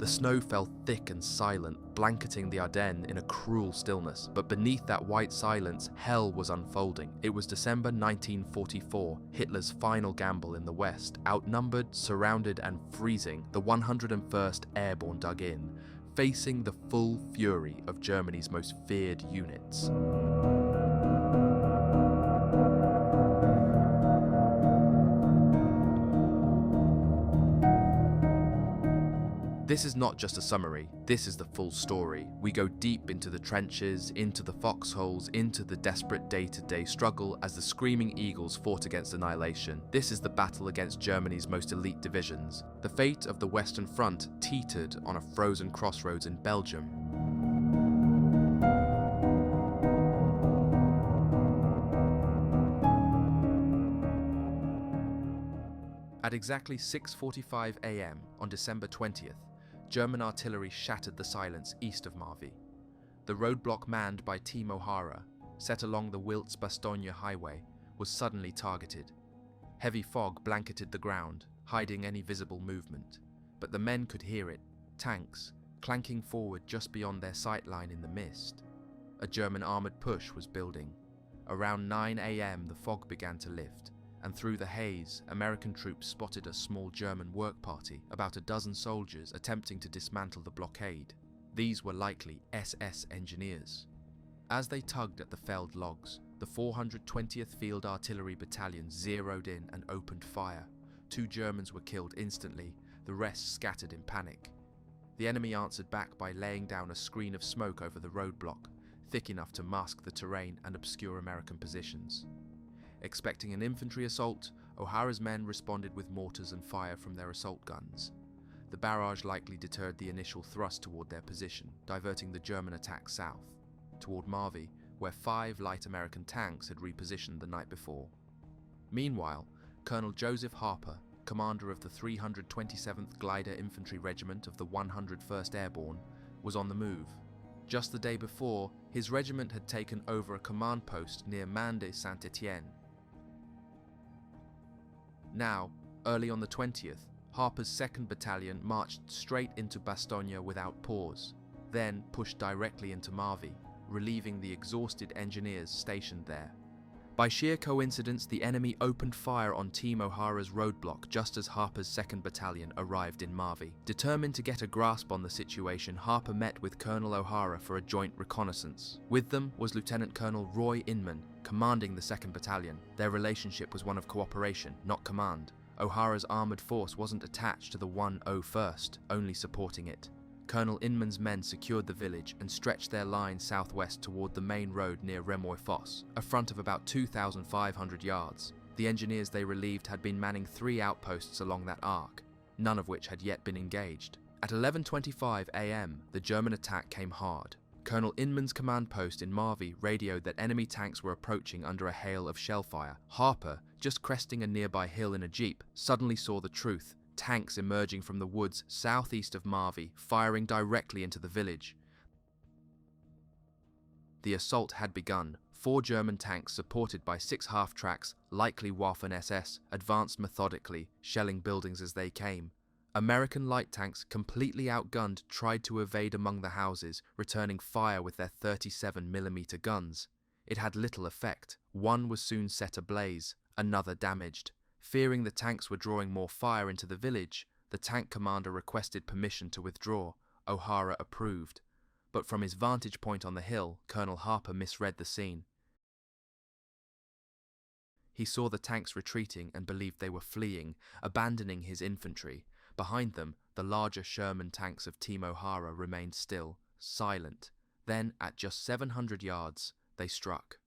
The snow fell thick and silent, blanketing the Ardennes in a cruel stillness, but beneath that white silence, hell was unfolding. It was December 1944, Hitler's final gamble in the West. Outnumbered, surrounded and freezing, the 101st Airborne dug in, facing the full fury of Germany's most feared units. This is not just a summary, this is the full story. We go deep into the trenches, into the foxholes, into the desperate day-to-day struggle as the Screaming Eagles fought against annihilation. This is the battle against Germany's most elite divisions. The fate of the Western Front teetered on a frozen crossroads in Belgium. At exactly 6:45 a.m. on December 20th, German artillery shattered the silence east of Marvie. The roadblock manned by Team O'Hara, set along the Wiltz-Bastogne highway, was suddenly targeted. Heavy fog blanketed the ground, hiding any visible movement. But the men could hear it, tanks, clanking forward just beyond their sight line in the mist. A German armoured push was building. Around 9 a.m. the fog began to lift, and through the haze, American troops spotted a small German work party, about a dozen soldiers attempting to dismantle the blockade. These were likely SS engineers. As they tugged at the felled logs, the 420th Field Artillery Battalion zeroed in and opened fire. 2 Germans were killed instantly, the rest scattered in panic. The enemy answered back by laying down a screen of smoke over the roadblock, thick enough to mask the terrain and obscure American positions. Expecting an infantry assault, O'Hara's men responded with mortars and fire from their assault guns. The barrage likely deterred the initial thrust toward their position, diverting the German attack south, toward Marvie, where 5 light American tanks had repositioned the night before. Meanwhile, Colonel Joseph Harper, commander of the 327th Glider Infantry Regiment of the 101st Airborne, was on the move. Just the day before, his regiment had taken over a command post near Mende-Saint-Étienne. Now, early on the 20th, Harper's 2nd Battalion marched straight into Bastogne without pause, then pushed directly into Marvie, relieving the exhausted engineers stationed there. By sheer coincidence, the enemy opened fire on Team O'Hara's roadblock just as Harper's 2nd Battalion arrived in Marvie. Determined to get a grasp on the situation, Harper met with Colonel O'Hara for a joint reconnaissance. With them was Lieutenant Colonel Roy Inman, commanding the 2nd Battalion. Their relationship was one of cooperation, not command. O'Hara's armoured force wasn't attached to the 101st, only supporting it. Colonel Inman's men secured the village and stretched their line southwest toward the main road near Remoy Fosse, a front of about 2,500 yards. The engineers they relieved had been manning 3 outposts along that arc, none of which had yet been engaged. At 11:25 a.m., the German attack came hard. Colonel Inman's command post in Marvie radioed that enemy tanks were approaching under a hail of shellfire. Harper, just cresting a nearby hill in a jeep, suddenly saw the truth. Tanks emerging from the woods southeast of Marvie, firing directly into the village. The assault had begun. 4 German tanks, supported by 6 half-tracks, likely Waffen SS, advanced methodically, shelling buildings as they came. American light tanks, completely outgunned, tried to evade among the houses, returning fire with their 37mm guns. It had little effect. One was soon set ablaze, another damaged. Fearing the tanks were drawing more fire into the village, the tank commander requested permission to withdraw. O'Hara approved. But from his vantage point on the hill, Colonel Harper misread the scene. He saw the tanks retreating and believed they were fleeing, abandoning his infantry. Behind them, the larger Sherman tanks of Team O'Hara remained still, silent. Then, at just 700 yards, they struck.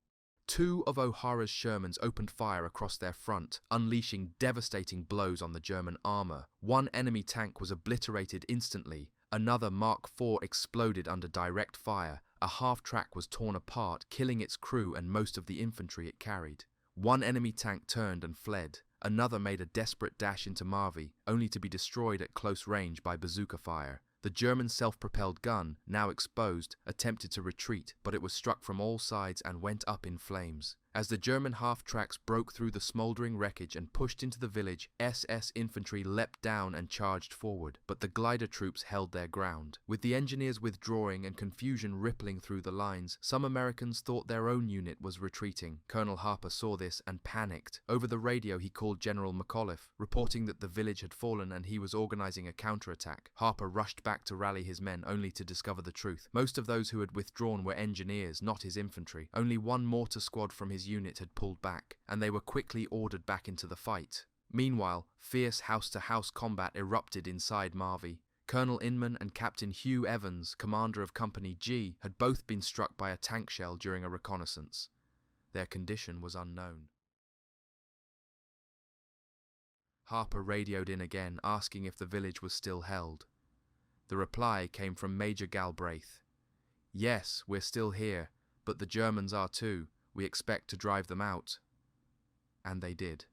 2 of O'Hara's Shermans opened fire across their front, unleashing devastating blows on the German armour. 1 enemy tank was obliterated instantly. Another Mark IV exploded under direct fire. A half-track was torn apart, killing its crew and most of the infantry it carried. 1 enemy tank turned and fled. Another made a desperate dash into Marvie, only to be destroyed at close range by bazooka fire. The German self-propelled gun, now exposed, attempted to retreat, but it was struck from all sides and went up in flames. As the German half-tracks broke through the smouldering wreckage and pushed into the village, SS infantry leapt down and charged forward, but the glider troops held their ground. With the engineers withdrawing and confusion rippling through the lines, some Americans thought their own unit was retreating. Colonel Harper saw this and panicked. Over the radio he called General McAuliffe, reporting that the village had fallen and he was organizing a counterattack. Harper rushed back to rally his men, only to discover the truth. Most of those who had withdrawn were engineers, not his infantry. Only one mortar squad from his unit had pulled back, and they were quickly ordered back into the fight. Meanwhile, fierce house-to-house combat erupted inside Marvie. Colonel Inman and Captain Hugh Evans, commander of Company G, had both been struck by a tank shell during a reconnaissance. Their condition was unknown. Harper radioed in again, asking if the village was still held. The reply came from Major Galbraith. "Yes, we're still here, but the Germans are too. We expect to drive them out." And they did.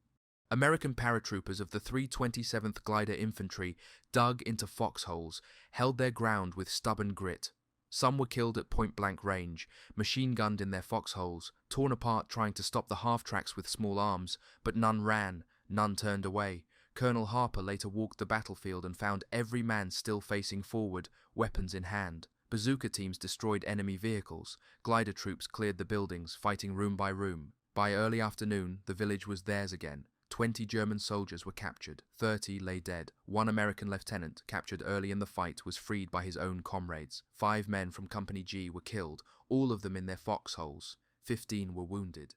American paratroopers of the 327th Glider Infantry dug into foxholes, held their ground with stubborn grit. Some were killed at point-blank range, machine-gunned in their foxholes, torn apart trying to stop the half-tracks with small arms, but none ran, none turned away. Colonel Harper later walked the battlefield and found every man still facing forward, weapons in hand. Bazooka teams destroyed enemy vehicles. Glider troops cleared the buildings, fighting room by room. By early afternoon, the village was theirs again. 20 German soldiers were captured. 30 lay dead. One American lieutenant, captured early in the fight, was freed by his own comrades. 5 men from Company G were killed, all of them in their foxholes. 15 were wounded.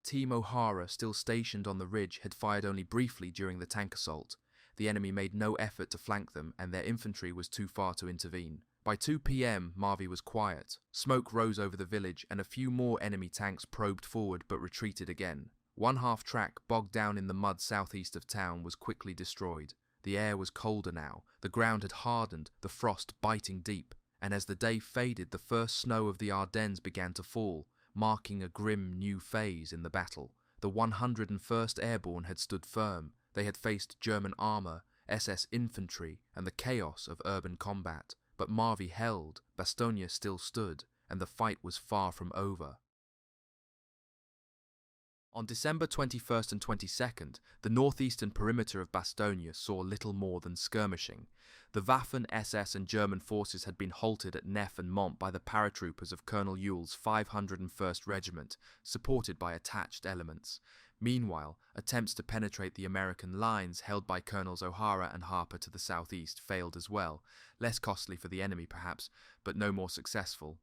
Team O'Hara, still stationed on the ridge, had fired only briefly during the tank assault. The enemy made no effort to flank them, and their infantry was too far to intervene. By 2 p.m, Marvie was quiet. Smoke rose over the village, and a few more enemy tanks probed forward but retreated again. One half-track, bogged down in the mud southeast of town, was quickly destroyed. The air was colder now. The ground had hardened, the frost biting deep. And as the day faded, the first snow of the Ardennes began to fall, marking a grim new phase in the battle. The 101st Airborne had stood firm. They had faced German armour, SS infantry, and the chaos of urban combat. But Marvie held, Bastogne still stood, and the fight was far from over. On December 21st and 22nd, the northeastern perimeter of Bastogne saw little more than skirmishing. The Waffen SS and German forces had been halted at Neff and Mont by the paratroopers of Colonel Ewell's 501st Regiment, supported by attached elements. Meanwhile, attempts to penetrate the American lines held by Colonels O'Hara and Harper to the southeast failed as well, less costly for the enemy perhaps, but no more successful.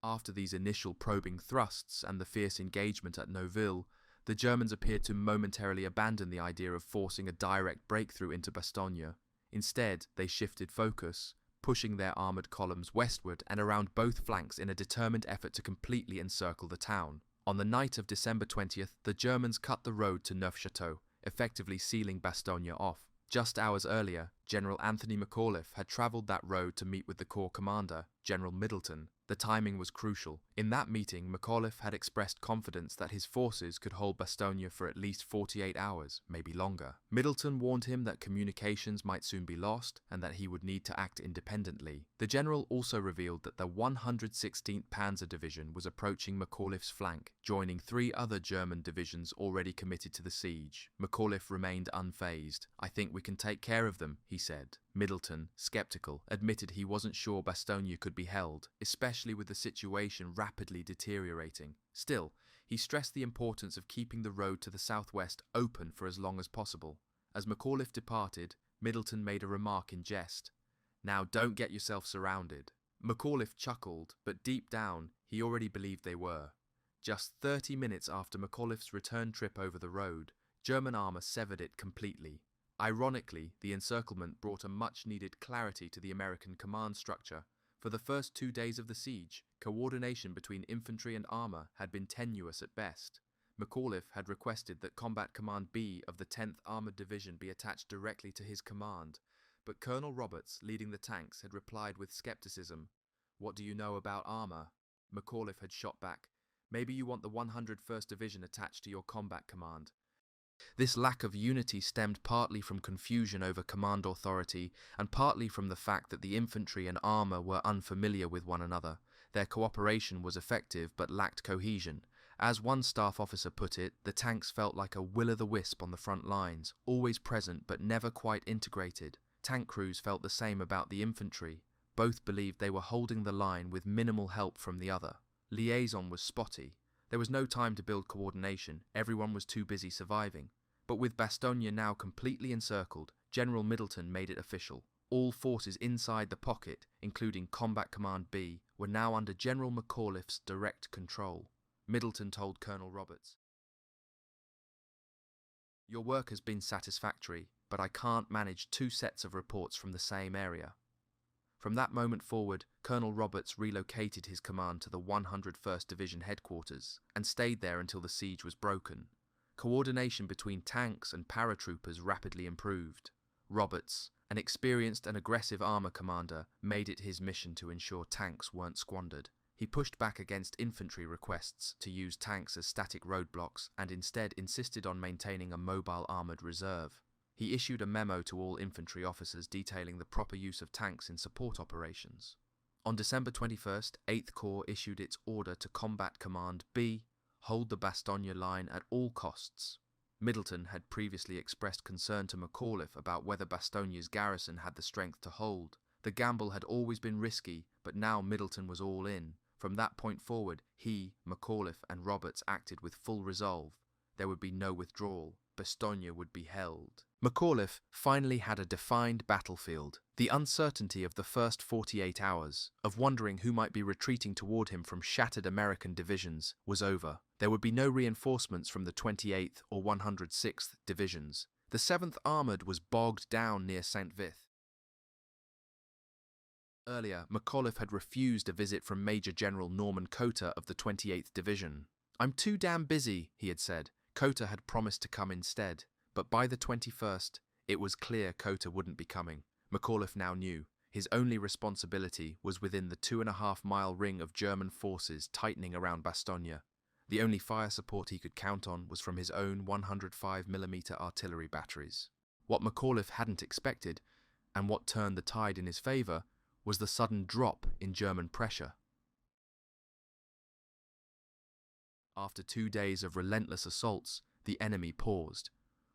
After these initial probing thrusts and the fierce engagement at Neuville, the Germans appeared to momentarily abandon the idea of forcing a direct breakthrough into Bastogne. Instead, they shifted focus, pushing their armoured columns westward and around both flanks in a determined effort to completely encircle the town. On the night of December 20th, the Germans cut the road to Neufchâteau, effectively sealing Bastogne off. Just hours earlier, General Anthony McAuliffe had travelled that road to meet with the Corps commander, General Middleton. The timing was crucial. In that meeting, McAuliffe had expressed confidence that his forces could hold Bastogne for at least 48 hours, maybe longer. Middleton warned him that communications might soon be lost and that he would need to act independently. The general also revealed that the 116th Panzer Division was approaching McAuliffe's flank, joining 3 other German divisions already committed to the siege. McAuliffe remained unfazed. "I think we can take care of them," he said. Middleton, sceptical, admitted he wasn't sure Bastogne could be held, especially with the situation rapidly deteriorating. Still, he stressed the importance of keeping the road to the southwest open for as long as possible. As McAuliffe departed, Middleton made a remark in jest. "Now don't get yourself surrounded." McAuliffe chuckled, but deep down, he already believed they were. Just 30 minutes after McAuliffe's return trip over the road, German armour severed it completely. Ironically, the encirclement brought a much-needed clarity to the American command structure. For the first 2 days of the siege, coordination between infantry and armour had been tenuous at best. McAuliffe had requested that Combat Command B of the 10th Armoured Division be attached directly to his command, but Colonel Roberts, leading the tanks, had replied with scepticism. "What do you know about armour?" McAuliffe had shot back. "Maybe you want the 101st Division attached to your combat command." This lack of unity stemmed partly from confusion over command authority and partly from the fact that the infantry and armour were unfamiliar with one another. Their cooperation was effective but lacked cohesion. As one staff officer put it, the tanks felt like a will-o'-the-wisp on the front lines, always present but never quite integrated. Tank crews felt the same about the infantry. Both believed they were holding the line with minimal help from the other. Liaison was spotty. There was no time to build coordination, everyone was too busy surviving. But with Bastogne now completely encircled, General Middleton made it official. All forces inside the pocket, including Combat Command B, were now under General McAuliffe's direct control. Middleton told Colonel Roberts, "Your work has been satisfactory, but I can't manage two sets of reports from the same area." From that moment forward, Colonel Roberts relocated his command to the 101st Division headquarters and stayed there until the siege was broken. Coordination between tanks and paratroopers rapidly improved. Roberts, an experienced and aggressive armour commander, made it his mission to ensure tanks weren't squandered. He pushed back against infantry requests to use tanks as static roadblocks and instead insisted on maintaining a mobile armoured reserve. He issued a memo to all infantry officers detailing the proper use of tanks in support operations. On December 21st, 8th Corps issued its order to Combat Command B, hold the Bastogne line at all costs. Middleton had previously expressed concern to McAuliffe about whether Bastogne's garrison had the strength to hold. The gamble had always been risky, but now Middleton was all in. From that point forward, he, McAuliffe and Roberts acted with full resolve. There would be no withdrawal. Bastogne would be held. McAuliffe finally had a defined battlefield. The uncertainty of the first 48 hours, of wondering who might be retreating toward him from shattered American divisions, was over. There would be no reinforcements from the 28th or 106th Divisions. The 7th Armoured was bogged down near St. Vith. Earlier, McAuliffe had refused a visit from Major General Norman Cotter of the 28th Division. "I'm too damn busy," he had said. Cotter had promised to come instead, but by the 21st, it was clear Cotter wouldn't be coming. McAuliffe now knew. His only responsibility was within the 2.5-mile ring of German forces tightening around Bastogne. The only fire support he could count on was from his own 105mm artillery batteries. What McAuliffe hadn't expected, and what turned the tide in his favour, was the sudden drop in German pressure. After 2 days of relentless assaults, the enemy paused.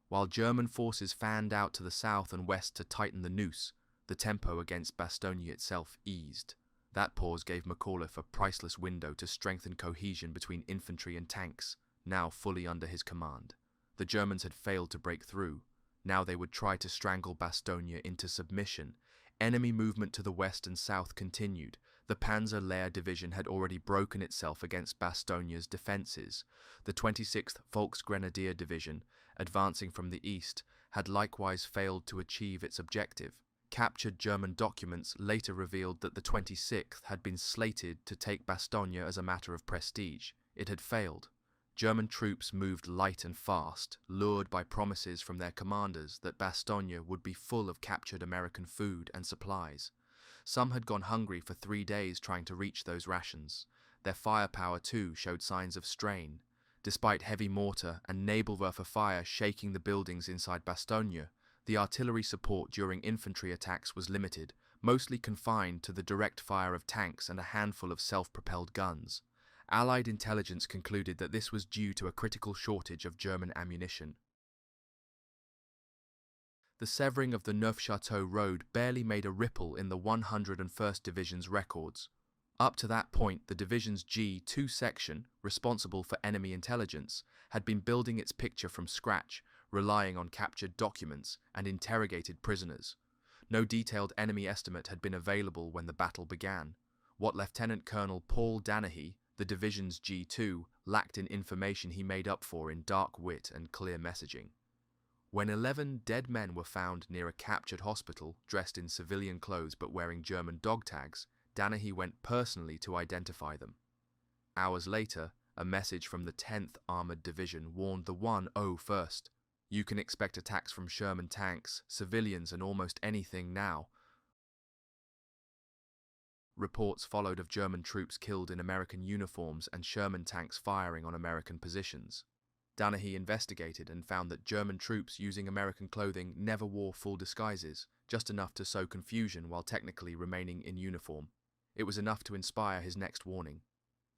While German forces fanned out to the south and west to tighten the noose, the tempo against Bastogne itself eased. That pause gave McAuliffe a priceless window to strengthen cohesion between infantry and tanks, now fully under his command. The Germans had failed to break through. Now they would try to strangle Bastogne into submission. Enemy movement to the west and south continued. The Panzer Division had already broken itself against Bastogne's defences. The 26th Volksgrenadier Division, advancing from the east, had likewise failed to achieve its objective. Captured German documents later revealed that the 26th had been slated to take Bastogne as a matter of prestige. It had failed. German troops moved light and fast, lured by promises from their commanders that Bastogne would be full of captured American food and supplies. Some had gone hungry for 3 days trying to reach those rations. Their firepower, too, showed signs of strain. Despite heavy mortar and Nebelwerfer fire shaking the buildings inside Bastogne, the artillery support during infantry attacks was limited, mostly confined to the direct fire of tanks and a handful of self-propelled guns. Allied intelligence concluded that this was due to a critical shortage of German ammunition. The severing of the Neufchâteau road barely made a ripple in the 101st Division's records. Up to that point, the division's G2 section, responsible for enemy intelligence, had been building its picture from scratch, relying on captured documents and interrogated prisoners. No detailed enemy estimate had been available when the battle began. What Lieutenant Colonel Paul Danahy, the division's G2, lacked in information he made up for in dark wit and clear messaging. When 11 dead men were found near a captured hospital, dressed in civilian clothes but wearing German dog tags, Danahy went personally to identify them. Hours later, a message from the 10th Armored Division warned the 101st, "You can expect attacks from Sherman tanks, civilians and almost anything now." Reports followed of German troops killed in American uniforms and Sherman tanks firing on American positions. Danahy investigated and found that German troops using American clothing never wore full disguises, just enough to sow confusion while technically remaining in uniform. It was enough to inspire his next warning.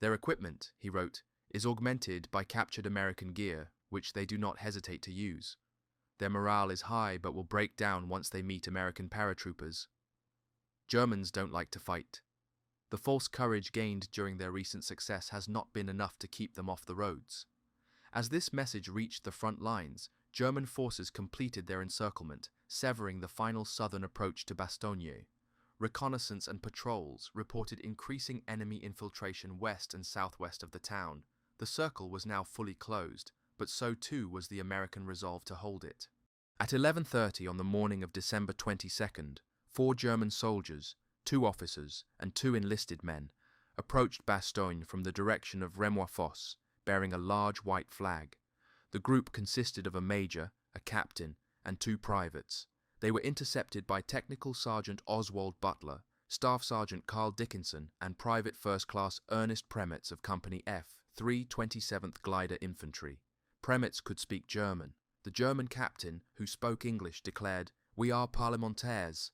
Their equipment, he wrote, is augmented by captured American gear, which they do not hesitate to use. Their morale is high but will break down once they meet American paratroopers. Germans don't like to fight. The false courage gained during their recent success has not been enough to keep them off the roads. As this message reached the front lines, German forces completed their encirclement, severing the final southern approach to Bastogne. Reconnaissance and patrols reported increasing enemy infiltration west and southwest of the town. The circle was now fully closed, but so too was the American resolve to hold it. At 11:30 on the morning of December 22nd, 4 German soldiers, 2 officers, and 2 enlisted men approached Bastogne from the direction of Remois-Fosse, bearing a large white flag. The group consisted of a major, a captain, and 2 privates. They were intercepted by Technical Sergeant Oswald Butler, Staff Sergeant Carl Dickinson, and Private First Class Ernest Premitz of Company F, 327th Glider Infantry. Premitz could speak German. The German captain, who spoke English, declared, "We are parlementaires."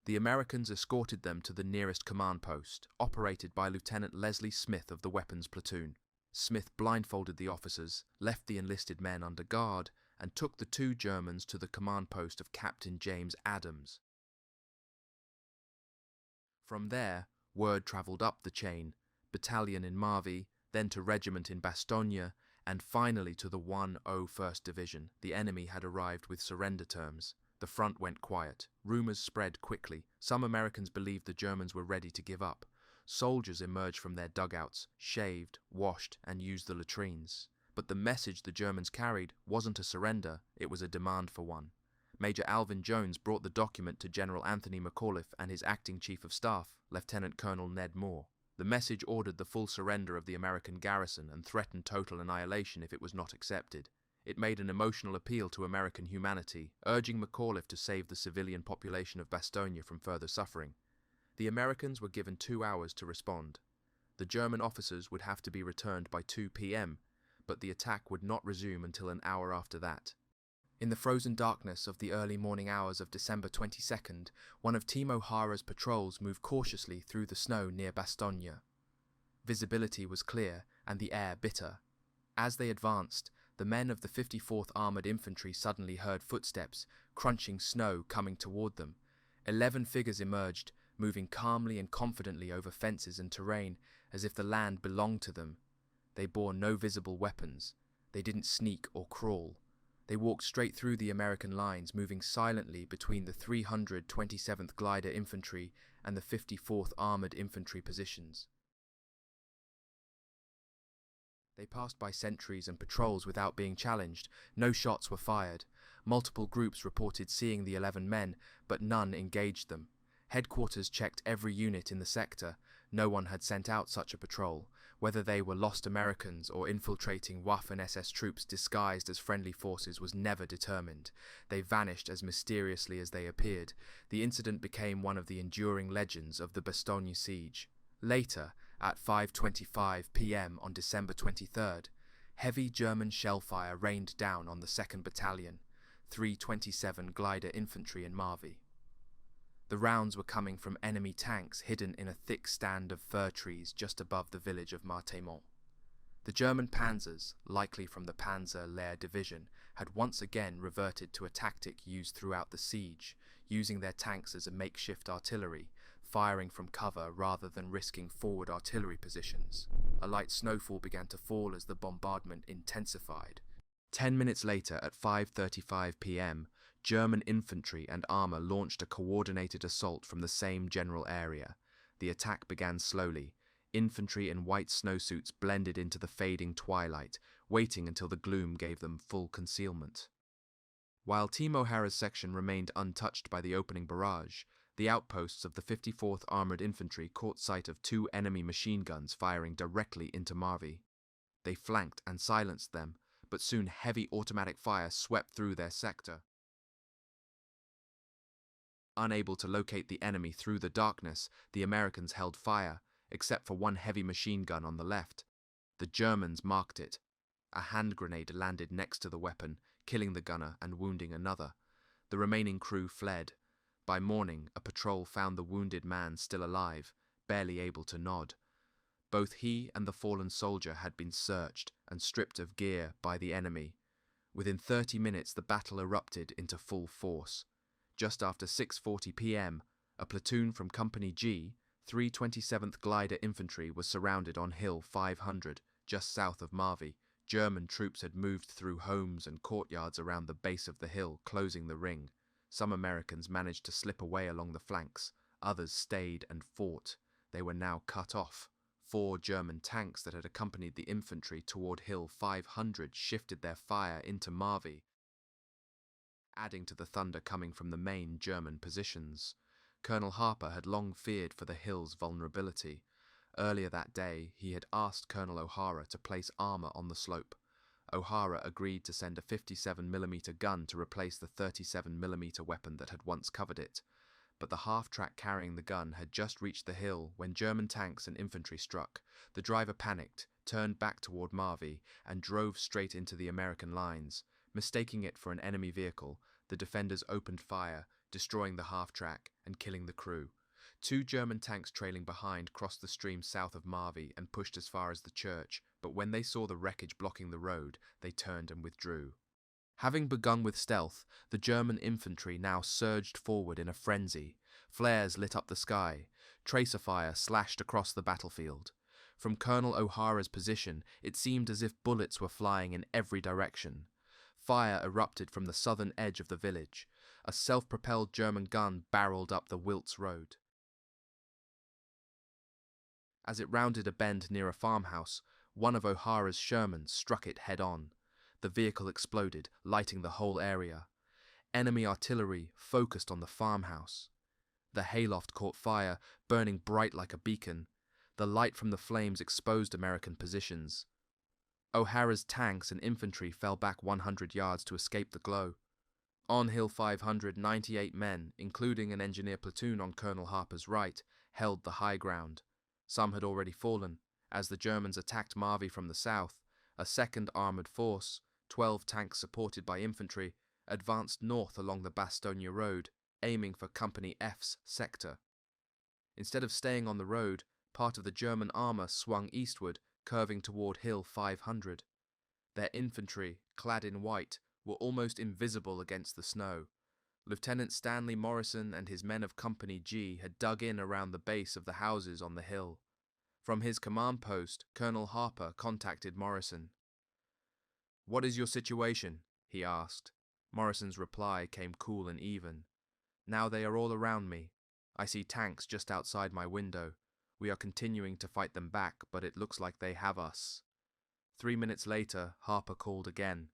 The Americans escorted them to the nearest command post, operated by Lieutenant Leslie Smith of the weapons platoon. Smith blindfolded the officers, left the enlisted men under guard, and took the 2 Germans to the command post of Captain James Adams. From there, word travelled up the chain, battalion in Marvie, then to regiment in Bastogne, and finally to the 101st Division. The enemy had arrived with surrender terms. The front went quiet. Rumours spread quickly. Some Americans believed the Germans were ready to give up. Soldiers emerged from their dugouts, shaved, washed, and used the latrines. But the message the Germans carried wasn't a surrender, it was a demand for one. Major Alvin Jones brought the document to General Anthony McAuliffe and his acting chief of staff, Lieutenant Colonel Ned Moore. The message ordered the full surrender of the American garrison and threatened total annihilation if it was not accepted. It made an emotional appeal to American humanity, urging McAuliffe to save the civilian population of Bastogne from further suffering. The Americans were given 2 hours to respond. The German officers would have to be returned by 2 p.m., but the attack would not resume until an hour after that. In the frozen darkness of the early morning hours of December 22nd, one of Team O'Hara's patrols moved cautiously through the snow near Bastogne. Visibility was clear and the air bitter. As they advanced, the men of the 54th Armoured Infantry suddenly heard footsteps, crunching snow coming toward them. 11 figures emerged, moving calmly and confidently over fences and terrain as if the land belonged to them. They bore no visible weapons. They didn't sneak or crawl. They walked straight through the American lines, moving silently between the 327th Glider Infantry and the 54th Armoured Infantry positions. They passed by sentries and patrols without being challenged. No shots were fired. Multiple groups reported seeing the 11 men, but none engaged them. Headquarters checked every unit in the sector. No one had sent out such a patrol. Whether they were lost Americans or infiltrating Waffen SS troops disguised as friendly forces was never determined. They vanished as mysteriously as they appeared. The incident became one of the enduring legends of the Bastogne siege. Later, at 5:25 p.m. on December 23rd, heavy German shellfire rained down on the 2nd Battalion, 327 Glider Infantry in Marvie. The rounds were coming from enemy tanks hidden in a thick stand of fir trees just above the village of Martemont. The German Panzers, likely from the Panzer Division, had once again reverted to a tactic used throughout the siege, using their tanks as a makeshift artillery, firing from cover rather than risking forward artillery positions. A light snowfall began to fall as the bombardment intensified. 10 minutes later, at 5:35 p.m., German infantry and armour launched a coordinated assault from the same general area. The attack began slowly. Infantry in white snowsuits blended into the fading twilight, waiting until the gloom gave them full concealment. While Team O'Hara's section remained untouched by the opening barrage, the outposts of the 54th Armoured Infantry caught sight of 2 enemy machine guns firing directly into Marvie. They flanked and silenced them, but soon heavy automatic fire swept through their sector. Unable to locate the enemy through the darkness, the Americans held fire, except for one heavy machine gun on the left. The Germans marked it. A hand grenade landed next to the weapon, killing the gunner and wounding another. The remaining crew fled. By morning, a patrol found the wounded man still alive. barely able to nod. Both he and the fallen soldier had been searched and stripped of gear by the enemy. Within 30 minutes, the battle erupted into full force. Just after 6:40 p.m., a platoon from Company G, 327th Glider Infantry, was surrounded on Hill 500, just south of Marvie. German troops had moved through homes and courtyards around the base of the hill, closing the ring. Some Americans managed to slip away along the flanks. Others stayed and fought. They were now cut off. 4 German tanks that had accompanied the infantry toward Hill 500 shifted their fire into Marvie, adding to the thunder coming from the main German positions. Colonel Harper had long feared for the hill's vulnerability. Earlier that day, he had asked Colonel O'Hara to place armor on the slope. O'Hara agreed to send a 57mm gun to replace the 37mm weapon that had once covered it. But the half-track carrying the gun had just reached the hill when German tanks and infantry struck. The driver panicked, turned back toward Marvie, and drove straight into the American lines. Mistaking it for an enemy vehicle, the defenders opened fire, destroying the half-track and killing the crew. 2 German tanks trailing behind crossed the stream south of Marvie and pushed as far as the church, but when they saw the wreckage blocking the road, they turned and withdrew. Having begun with stealth, the German infantry now surged forward in a frenzy. Flares lit up the sky. Tracer fire slashed across the battlefield. From Colonel O'Hara's position, it seemed as if bullets were flying in every direction. Fire erupted from the southern edge of the village. A self-propelled German gun barreled up the Wiltz Road. As it rounded a bend near a farmhouse, one of O'Hara's Shermans struck it head-on. The vehicle exploded, lighting the whole area. Enemy artillery focused on the farmhouse. The hayloft caught fire, burning bright like a beacon. The light from the flames exposed American positions. O'Hara's tanks and infantry fell back 100 yards to escape the glow. On Hill 500, 98 men, including an engineer platoon on Colonel Harper's right, held the high ground. Some had already fallen. As the Germans attacked Marvie from the south, a second armoured force, 12 tanks supported by infantry, advanced north along the Bastogne road, aiming for Company F's sector. Instead of staying on the road, part of the German armour swung eastward, curving toward Hill 500. Their infantry, clad in white, were almost invisible against the snow. Lieutenant Stanley Morrison and his men of Company G had dug in around the base of the houses on the hill. From his command post, Colonel Harper contacted Morrison. "What is your situation?" he asked. Morrison's reply came cool and even. "Now they are all around me. I see tanks just outside my window. We are continuing to fight them back, but it looks like they have us." 3 minutes later, Harper called again.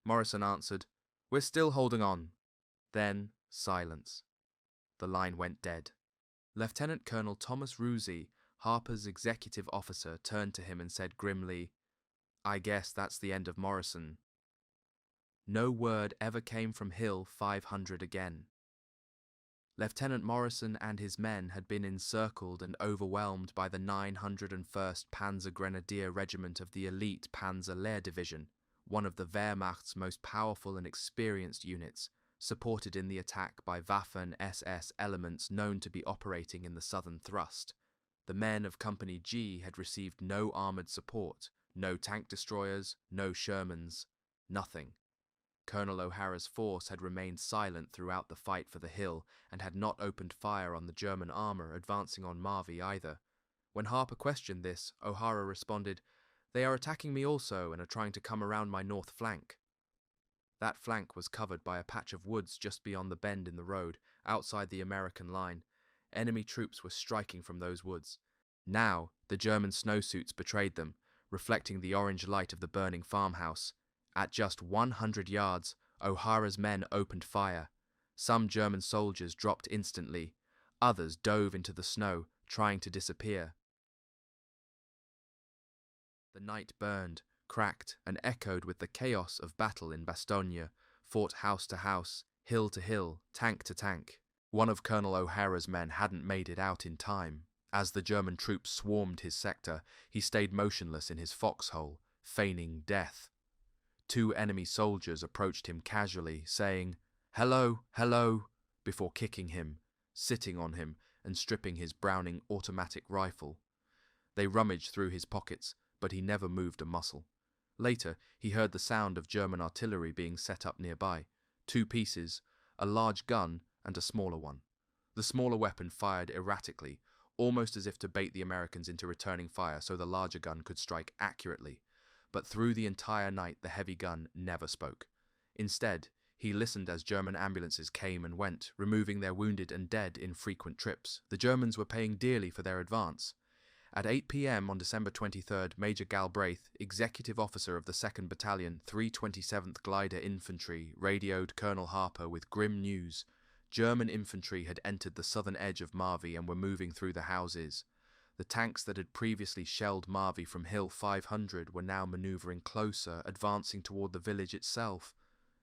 Morrison answered, "We're still holding on." Then, silence. The line went dead. Lieutenant Colonel Thomas Rusey, Harper's executive officer, turned to him and said grimly, "I guess that's the end of Morrison." No word ever came from Hill 500 again. Lieutenant Morrison and his men had been encircled and overwhelmed by the 901st Panzer Grenadier Regiment of the elite Panzer Division, one of the Wehrmacht's most powerful and experienced units, supported in the attack by Waffen SS elements known to be operating in the southern thrust. The men of Company G had received no armoured support, no tank destroyers, no Shermans, nothing. Colonel O'Hara's force had remained silent throughout the fight for the hill and had not opened fire on the German armour advancing on Marvie either. When Harper questioned this, O'Hara responded, "They are attacking me also and are trying to come around my north flank." That flank was covered by a patch of woods just beyond the bend in the road, outside the American line. Enemy troops were striking from those woods. Now, the German snowsuits betrayed them, reflecting the orange light of the burning farmhouse. At just 100 yards, O'Hara's men opened fire. Some German soldiers dropped instantly. Others dove into the snow, trying to disappear. The night burned, cracked, and echoed with the chaos of battle in Bastogne, fought house to house, hill to hill, tank to tank. One of Colonel O'Hara's men hadn't made it out in time. As the German troops swarmed his sector, he stayed motionless in his foxhole, feigning death. 2 enemy soldiers approached him casually, saying, "Hello, hello," before kicking him, sitting on him, and stripping his Browning automatic rifle. They rummaged through his pockets, but he never moved a muscle. Later, he heard the sound of German artillery being set up nearby. 2 pieces, a large gun and a smaller one. The smaller weapon fired erratically, almost as if to bait the Americans into returning fire so the larger gun could strike accurately. But through the entire night, the heavy gun never spoke. Instead, he listened as German ambulances came and went, removing their wounded and dead in frequent trips. The Germans were paying dearly for their advance. At 8 p.m. on December 23rd, Major Galbraith, executive officer of the 2nd Battalion, 327th Glider Infantry, radioed Colonel Harper with grim news. German infantry had entered the southern edge of Marvie and were moving through the houses. The tanks that had previously shelled Marvie from Hill 500 were now maneuvering closer, advancing toward the village itself.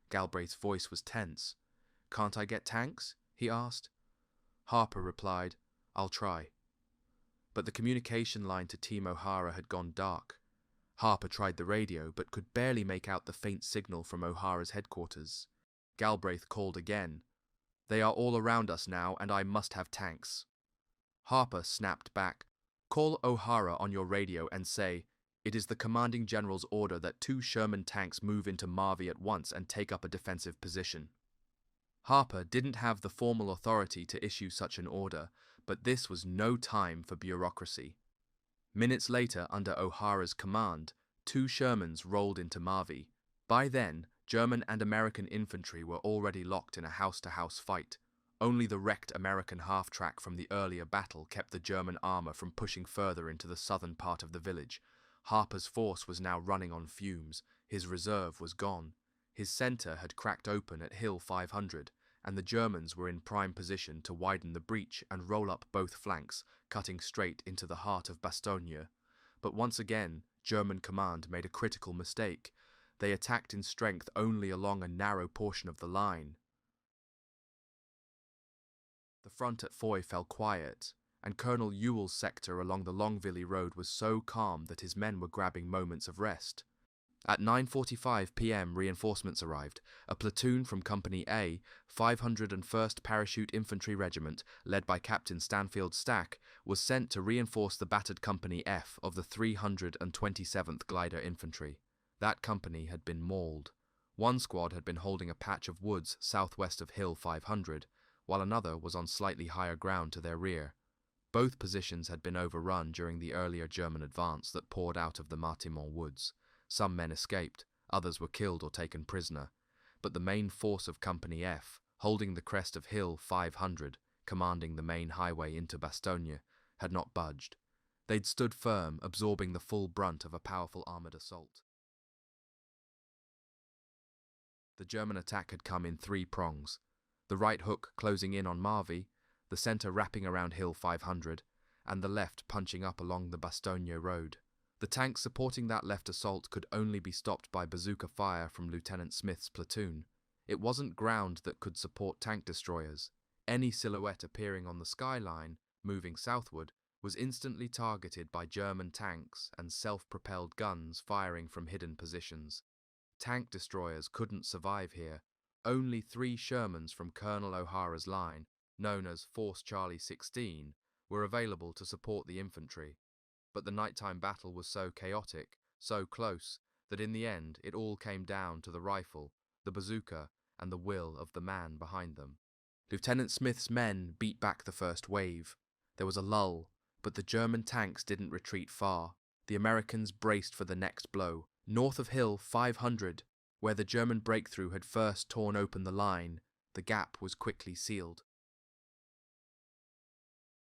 Galbraith's voice was tense. "Can't I get tanks?" he asked. Harper replied, "I'll try." But the communication line to Team O'Hara had gone dark. Harper tried the radio, but could barely make out the faint signal from O'Hara's headquarters. Galbraith called again. "They are all around us now, and I must have tanks." Harper snapped back, "Call O'Hara on your radio and say, 'It is the commanding general's order that 2 Sherman tanks move into Marvie at once and take up a defensive position.'" Harper didn't have the formal authority to issue such an order, but this was no time for bureaucracy. Minutes later, under O'Hara's command, 2 Shermans rolled into Marvie. By then, German and American infantry were already locked in a house-to-house fight. Only the wrecked American half-track from the earlier battle kept the German armor from pushing further into the southern part of the village. Harper's force was now running on fumes. His reserve was gone. His center had cracked open at Hill 500, and the Germans were in prime position to widen the breach and roll up both flanks, cutting straight into the heart of Bastogne. But once again, German command made a critical mistake. They attacked in strength only along a narrow portion of the line. The front at Foy fell quiet, and Colonel Ewell's sector along the Longvilly Road was so calm that his men were grabbing moments of rest. At 9:45 p.m. reinforcements arrived. A platoon from Company A, 501st Parachute Infantry Regiment, led by Captain Stanfield Stack, was sent to reinforce the battered Company F of the 327th Glider Infantry. That company had been mauled. One squad had been holding a patch of woods southwest of Hill 500, while another was on slightly higher ground to their rear. Both positions had been overrun during the earlier German advance that poured out of the Martimont woods. Some men escaped, others were killed or taken prisoner, but the main force of Company F, holding the crest of Hill 500, commanding the main highway into Bastogne, had not budged. They'd stood firm, absorbing the full brunt of a powerful armoured assault. The German attack had come in 3 prongs. The right hook closing in on Marvie, the centre wrapping around Hill 500, and the left punching up along the Bastogne road. The tanks supporting that left assault could only be stopped by bazooka fire from Lieutenant Smith's platoon. It wasn't ground that could support tank destroyers. Any silhouette appearing on the skyline, moving southward, was instantly targeted by German tanks and self-propelled guns firing from hidden positions. Tank destroyers couldn't survive here. Only 3 Shermans from Colonel O'Hara's line, known as Force Charlie 16, were available to support the infantry. But the nighttime battle was so chaotic, so close, that in the end it all came down to the rifle, the bazooka, and the will of the man behind them. Lieutenant Smith's men beat back the first wave. There was a lull, but the German tanks didn't retreat far. The Americans braced for the next blow. North of Hill 500, where the German breakthrough had first torn open the line, the gap was quickly sealed.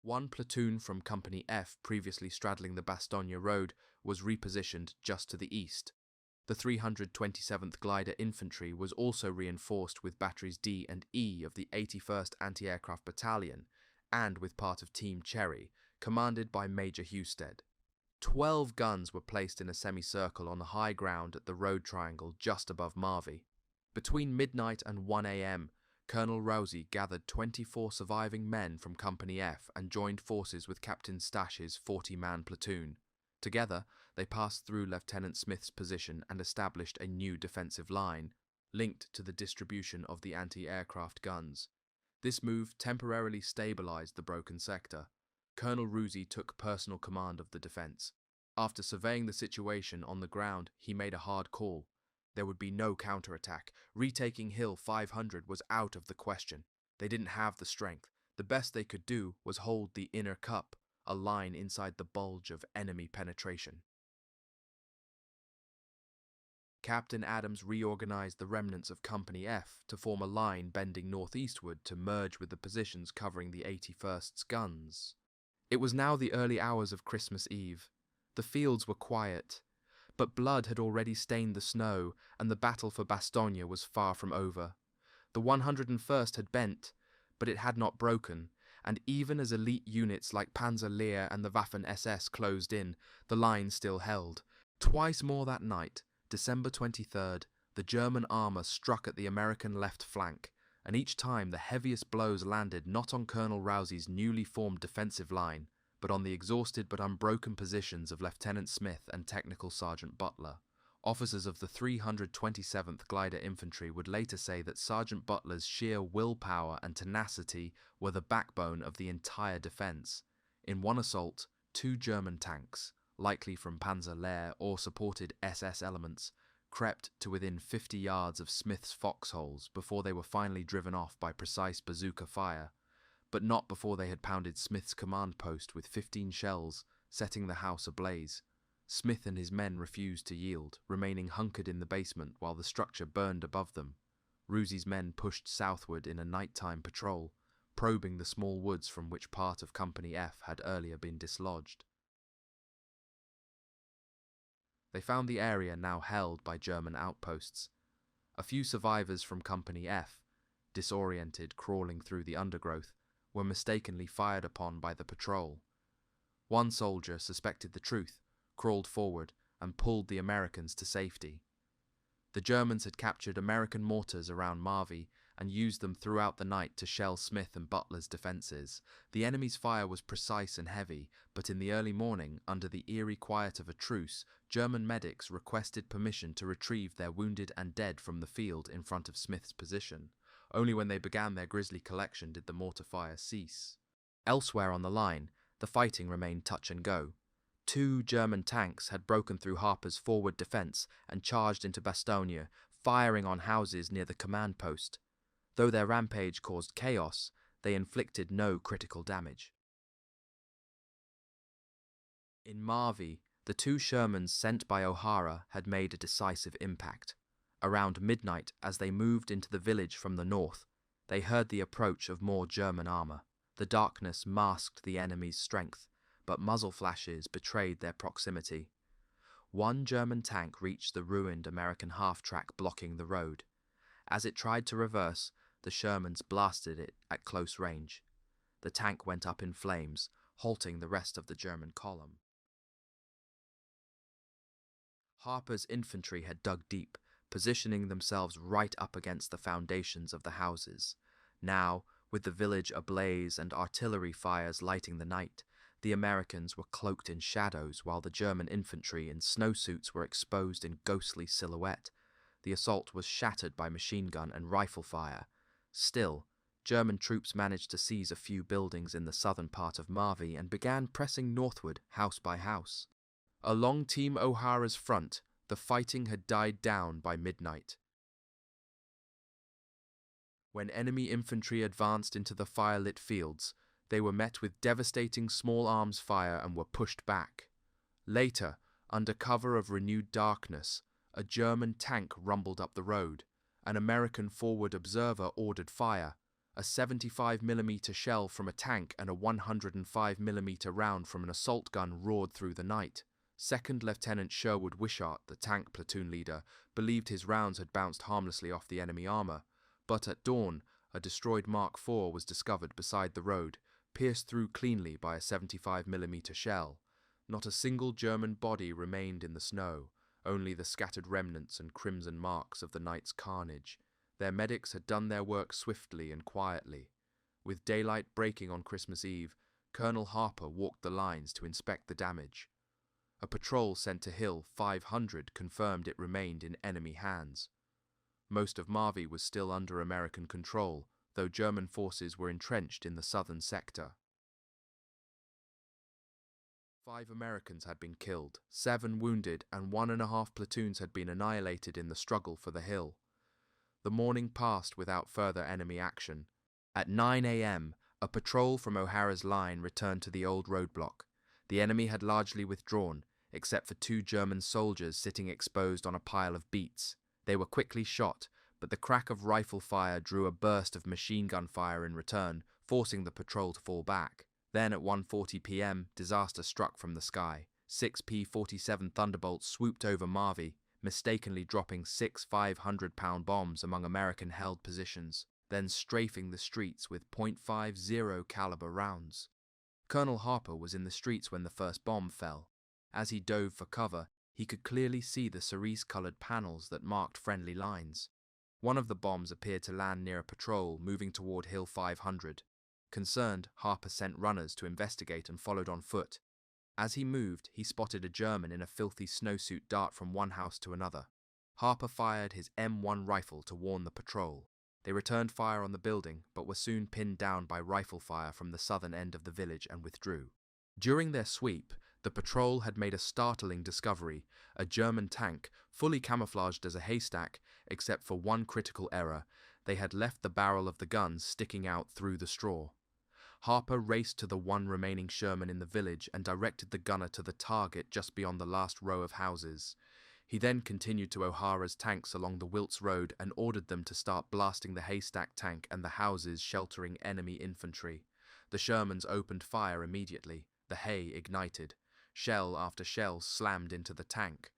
One platoon from Company F, previously straddling the Bastogne road, was repositioned just to the east. The 327th Glider Infantry was also reinforced with batteries D and E of the 81st Anti-Aircraft Battalion, and with part of Team Cherry, commanded by Major Husted. 12 guns were placed in a semicircle on the high ground at the road triangle just above Marvie. Between midnight and 1 a.m., Colonel Rousey gathered 24 surviving men from Company F and joined forces with Captain Stash's 40-man platoon. Together, they passed through Lieutenant Smith's position and established a new defensive line, linked to the distribution of the anti-aircraft guns. This move temporarily stabilized the broken sector. Colonel Ruzzi took personal command of the defense. After surveying the situation on the ground, he made a hard call. There would be no counterattack. Retaking Hill 500 was out of the question. They didn't have the strength. The best they could do was hold the inner cup, a line inside the bulge of enemy penetration. Captain Adams reorganized the remnants of Company F to form a line bending northeastward to merge with the positions covering the 81st's guns. It was now the early hours of Christmas Eve. The fields were quiet, but blood had already stained the snow, and the battle for Bastogne was far from over. The 101st had bent, but it had not broken, and even as elite units like Panzer Lehr and the Waffen SS closed in, the line still held. Twice more that night, December 23rd, the German armour struck at the American left flank, and each time the heaviest blows landed not on Colonel Rousey's newly formed defensive line, but on the exhausted but unbroken positions of Lieutenant Smith and Technical Sergeant Butler. Officers of the 327th Glider Infantry would later say that Sergeant Butler's sheer willpower and tenacity were the backbone of the entire defence. In one assault, 2 German tanks, likely from Panzer Lehr or supported SS elements, crept to within 50 yards of Smith's foxholes before they were finally driven off by precise bazooka fire, but not before they had pounded Smith's command post with 15 shells, setting the house ablaze. Smith and his men refused to yield, remaining hunkered in the basement while the structure burned above them. Rousey's men pushed southward in a nighttime patrol, probing the small woods from which part of Company F had earlier been dislodged. They found the area now held by German outposts. A few survivors from Company F, disoriented crawling through the undergrowth, were mistakenly fired upon by the patrol. One soldier suspected the truth, crawled forward, and pulled the Americans to safety. The Germans had captured American mortars around Marvie and used them throughout the night to shell Smith and Butler's defences. The enemy's fire was precise and heavy, but in the early morning, under the eerie quiet of a truce, German medics requested permission to retrieve their wounded and dead from the field in front of Smith's position. Only when they began their grisly collection did the mortar fire cease. Elsewhere on the line, the fighting remained touch and go. 2 German tanks had broken through Harper's forward defence and charged into Bastogne, firing on houses near the command post. Though their rampage caused chaos, they inflicted no critical damage. In Marvie, the 2 Shermans sent by O'Hara had made a decisive impact. Around midnight, as they moved into the village from the north, they heard the approach of more German armour. The darkness masked the enemy's strength, but muzzle flashes betrayed their proximity. 1 German tank reached the ruined American half-track blocking the road. As it tried to reverse, the Shermans blasted it at close range. The tank went up in flames, halting the rest of the German column. Harper's infantry had dug deep, positioning themselves right up against the foundations of the houses. Now, with the village ablaze and artillery fires lighting the night, the Americans were cloaked in shadows while the German infantry in snowsuits were exposed in ghostly silhouette. The assault was shattered by machine gun and rifle fire. Still, German troops managed to seize a few buildings in the southern part of Marvie and began pressing northward, house by house. Along Team O'Hara's front, the fighting had died down by midnight. When enemy infantry advanced into the firelit fields, they were met with devastating small arms fire and were pushed back. Later, under cover of renewed darkness, a German tank rumbled up the road. An American forward observer ordered fire. A 75mm shell from a tank and a 105mm round from an assault gun roared through the night. Second Lieutenant Sherwood Wishart, the tank platoon leader, believed his rounds had bounced harmlessly off the enemy armour, but at dawn, a destroyed Mark IV was discovered beside the road, pierced through cleanly by a 75mm shell. Not a single German body remained in the snow, only the scattered remnants and crimson marks of the night's carnage. Their medics had done their work swiftly and quietly. With daylight breaking on Christmas Eve, Colonel Harper walked the lines to inspect the damage. A patrol sent to Hill 500 confirmed it remained in enemy hands. Most of Marvie was still under American control, though German forces were entrenched in the southern sector. 5 Americans had been killed, 7 wounded, and 1.5 platoons had been annihilated in the struggle for the hill. The morning passed without further enemy action. At 9 a.m., a patrol from O'Hara's line returned to the old roadblock. The enemy had largely withdrawn, except for 2 German soldiers sitting exposed on a pile of beets. They were quickly shot, but the crack of rifle fire drew a burst of machine gun fire in return, forcing the patrol to fall back. Then at 1:40 p.m., disaster struck from the sky. 6 P-47 Thunderbolts swooped over Marvie, mistakenly dropping 6 500-pound bombs among American-held positions, then strafing the streets with .50 caliber rounds. Colonel Harper was in the streets when the first bomb fell. As he dove for cover, he could clearly see the cerise-colored panels that marked friendly lines. One of the bombs appeared to land near a patrol moving toward Hill 500. Concerned, Harper sent runners to investigate and followed on foot. As he moved, he spotted a German in a filthy snowsuit dart from one house to another. Harper fired his M1 rifle to warn the patrol. They returned fire on the building, but were soon pinned down by rifle fire from the southern end of the village and withdrew. During their sweep, the patrol had made a startling discovery: a German tank, fully camouflaged as a haystack, except for one critical error. They had left the barrel of the gun sticking out through the straw. Harper raced to the one remaining Sherman in the village and directed the gunner to the target just beyond the last row of houses. He then continued to O'Hara's tanks along the Wiltz Road and ordered them to start blasting the haystack tank and the houses sheltering enemy infantry. The Shermans opened fire immediately. The hay ignited. Shell after shell slammed into the tank.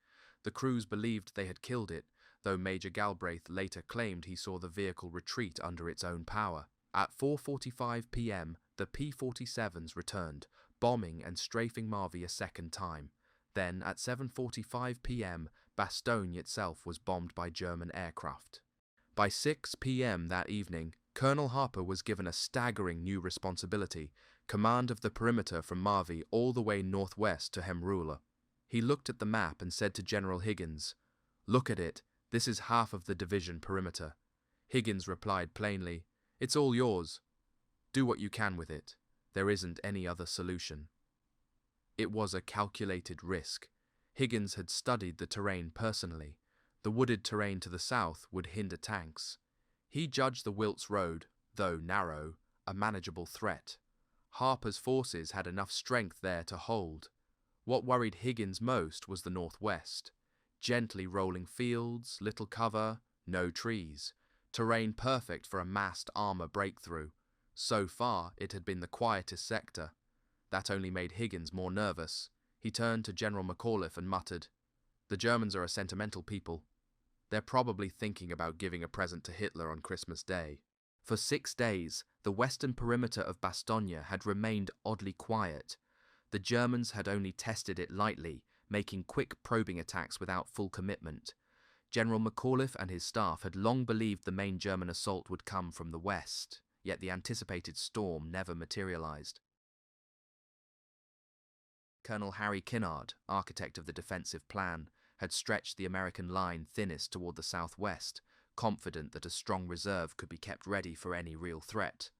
The crews believed they had killed it, though Major Galbraith later claimed he saw the vehicle retreat under its own power. At 4:45 p.m., the P-47s returned, bombing and strafing Marvie a second time. Then, at 7:45 p.m., Bastogne itself was bombed by German aircraft. By 6 p.m. that evening, Colonel Harper was given a staggering new responsibility: command of the perimeter from Marvie all the way northwest to Hemrula. He looked at the map and said to General Higgins, "Look at it, this is half of the division perimeter." Higgins replied plainly, "It's all yours. Do what you can with it. There isn't any other solution." It was a calculated risk. Higgins had studied the terrain personally. The wooded terrain to the south would hinder tanks. He judged the Wiltz Road, though narrow, a manageable threat. Harper's forces had enough strength there to hold. What worried Higgins most was the northwest. Gently rolling fields, little cover, no trees. Terrain perfect for a massed armor breakthrough. So far, it had been the quietest sector. That only made Higgins more nervous. He turned to General McAuliffe and muttered, "The Germans are a sentimental people. They're probably thinking about giving a present to Hitler on Christmas Day." For 6 days, the western perimeter of Bastogne had remained oddly quiet. The Germans had only tested it lightly, making quick probing attacks without full commitment. General McAuliffe and his staff had long believed the main German assault would come from the west, yet the anticipated storm never materialized. Colonel Harry Kinnard, architect of the defensive plan, had stretched the American line thinnest toward the southwest, confident that a strong reserve could be kept ready for any real threat.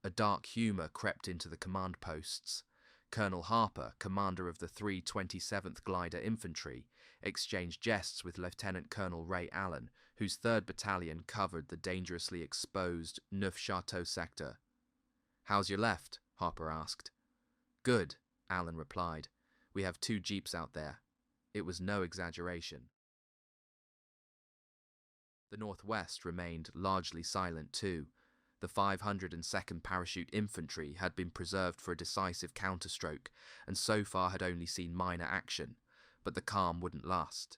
A dark humor crept into the command posts. Colonel Harper, commander of the 327th Glider Infantry, exchanged jests with Lieutenant Colonel Ray Allen, whose 3rd Battalion covered the dangerously exposed Neufchâteau sector. "How's your left?" Harper asked. "Good," Allen replied. "We have 2 jeeps out there." It was no exaggeration. The northwest remained largely silent too. The 502nd Parachute Infantry had been preserved for a decisive counterstroke, and so far had only seen minor action, but the calm wouldn't last.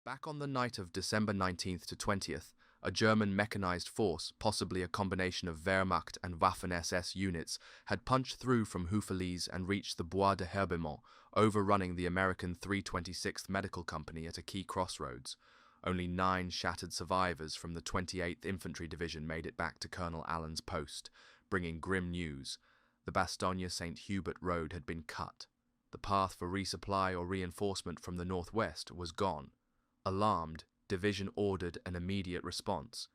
Back on the night of December 19th to 20th, a German mechanized force, possibly a combination of Wehrmacht and Waffen SS units, had punched through from Houffalize and reached the Bois de Herbemont, overrunning the American 326th Medical Company at a key crossroads. Only 9 shattered survivors from the 28th Infantry Division made it back to Colonel Allen's post, bringing grim news. The Bastogne-St. Hubert road had been cut. The path for resupply or reinforcement from the northwest was gone. Alarmed, Division ordered an immediate response.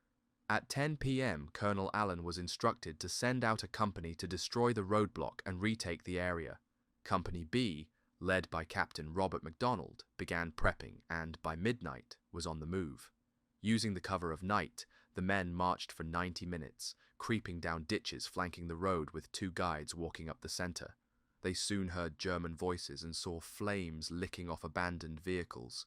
At 10 p.m., Colonel Allen was instructed to send out a company to destroy the roadblock and retake the area. Company B, led by Captain Robert MacDonald, began prepping and, by midnight, was on the move. Using the cover of night, the men marched for 90 minutes, creeping down ditches flanking the road with two guides walking up the center. They soon heard German voices and saw flames licking off abandoned vehicles.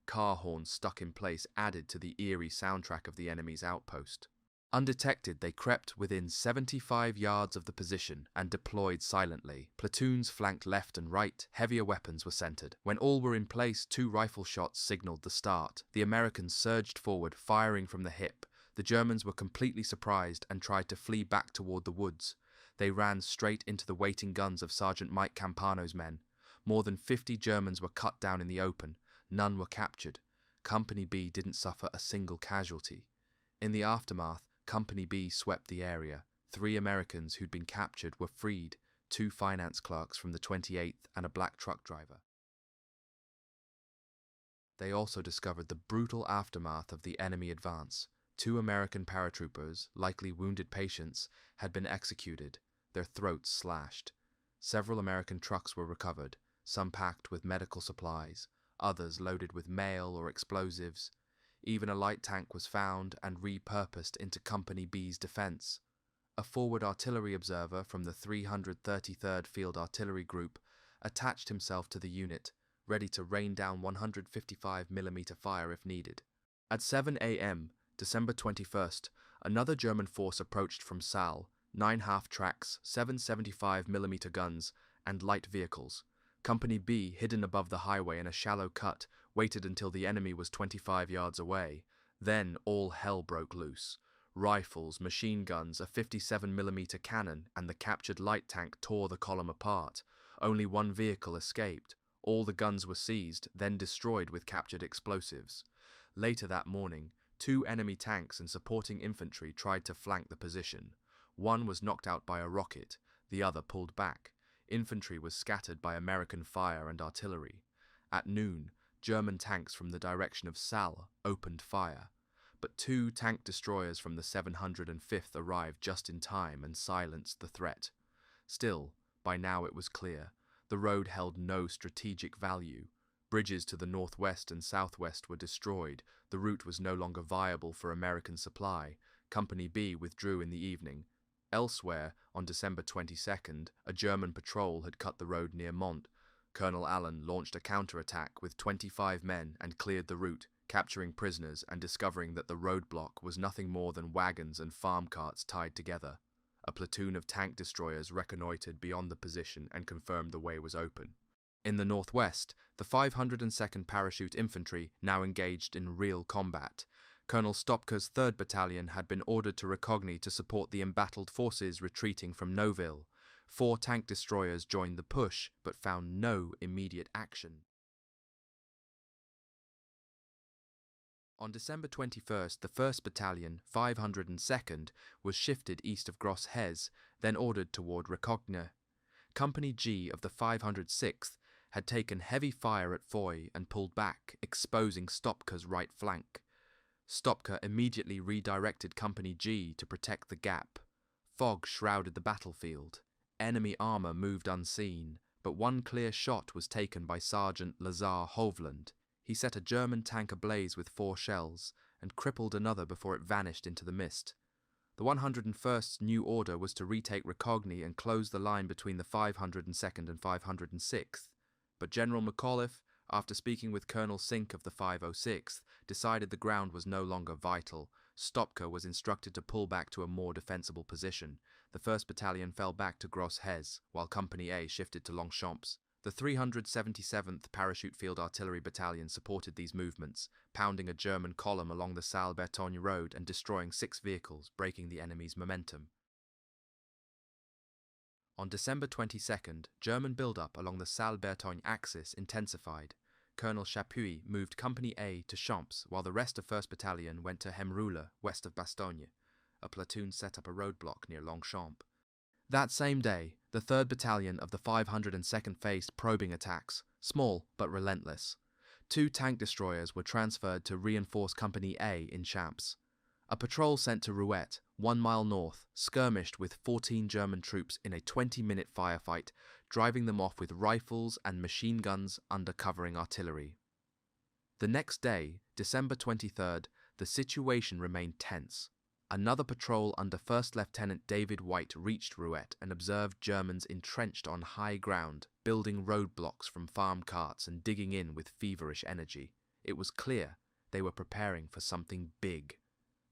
Car horns stuck in place added to the eerie soundtrack of the enemy's outpost. Undetected, they crept within 75 yards of the position and deployed silently. Platoons flanked left and right, heavier weapons were centered. When all were in place, 2 rifle shots signaled the start. The Americans surged forward, firing from the hip. The Germans were completely surprised and tried to flee back toward the woods. They ran straight into the waiting guns of Sergeant Mike Campano's men. More than 50 Germans were cut down in the open. None were captured. Company B didn't suffer a single casualty. In the aftermath, Company B swept the area. 3 Americans who'd been captured were freed, 2 finance clerks from the 28th and a black truck driver. They also discovered the brutal aftermath of the enemy advance. 2 American paratroopers, likely wounded patients, had been executed, their throats slashed. Several American trucks were recovered, some packed with medical supplies, others loaded with mail or explosives. Even a light tank was found and repurposed into Company B's defense. A forward artillery observer from the 333rd Field Artillery Group attached himself to the unit, ready to rain down 155mm fire if needed. At 7 a.m., December 21st, another German force approached from Saal, 9 half-tracks, 775mm guns, and light vehicles. Company B, hidden above the highway in a shallow cut, waited until the enemy was 25 yards away. Then all hell broke loose. Rifles, machine guns, a 57mm cannon, and the captured light tank tore the column apart. Only 1 vehicle escaped. All the guns were seized, then destroyed with captured explosives. Later that morning, 2 enemy tanks and supporting infantry tried to flank the position. One was knocked out by a rocket, the other pulled back. Infantry was scattered by American fire and artillery. At noon, German tanks from the direction of Saal opened fire, but 2 tank destroyers from the 705th arrived just in time and silenced the threat. Still, by now it was clear, the road held no strategic value. Bridges to the northwest and southwest were destroyed. The route was no longer viable for American supply. Company B withdrew in the evening. Elsewhere, on December 22nd, a German patrol had cut the road near Mont. Colonel Allen launched a counterattack with 25 men and cleared the route, capturing prisoners and discovering that the roadblock was nothing more than wagons and farm carts tied together. A platoon of tank destroyers reconnoitred beyond the position and confirmed the way was open. In the northwest, the 502nd Parachute Infantry now engaged in real combat. Colonel Stopka's 3rd Battalion had been ordered to Recogny to support the embattled forces retreating from Noville. 4 tank destroyers joined the push, but found no immediate action. On December 21st, the 1st Battalion, 502nd, was shifted east of Gros-Hez, then ordered toward Recogny. Company G of the 506th had taken heavy fire at Foy and pulled back, exposing Stopka's right flank. Stopka immediately redirected Company G to protect the gap. Fog shrouded the battlefield. Enemy armor moved unseen, but 1 clear shot was taken by Sergeant Lazar Hovland. He set a German tank ablaze with 4 shells, and crippled another before it vanished into the mist. The 101st's new order was to retake Recogny and close the line between the 502nd and 506th, but General McAuliffe, after speaking with Colonel Sink of the 506th, decided the ground was no longer vital. Stopka was instructed to pull back to a more defensible position. The 1st Battalion fell back to Gros-Hez, while Company A shifted to Longchamps. The 377th Parachute Field Artillery Battalion supported these movements, pounding a German column along the Salle-Bertogne road and destroying 6 vehicles, breaking the enemy's momentum. On December 22nd, German build-up along the Salle-Bertogne axis intensified. Colonel Chapuis moved Company A to Champs, while the rest of 1st Battalion went to Hemroule, west of Bastogne. A platoon set up a roadblock near Longchamps. That same day, the 3rd Battalion of the 502nd faced probing attacks, small but relentless. 2 tank destroyers were transferred to reinforce Company A in Champs. A patrol sent to Rouet, 1 mile north, skirmished with 14 German troops in a 20-minute firefight, driving them off with rifles and machine guns under covering artillery. The next day, December 23rd, the situation remained tense. Another patrol under First Lieutenant David White reached Rouet and observed Germans entrenched on high ground, building roadblocks from farm carts and digging in with feverish energy. It was clear they were preparing for something big.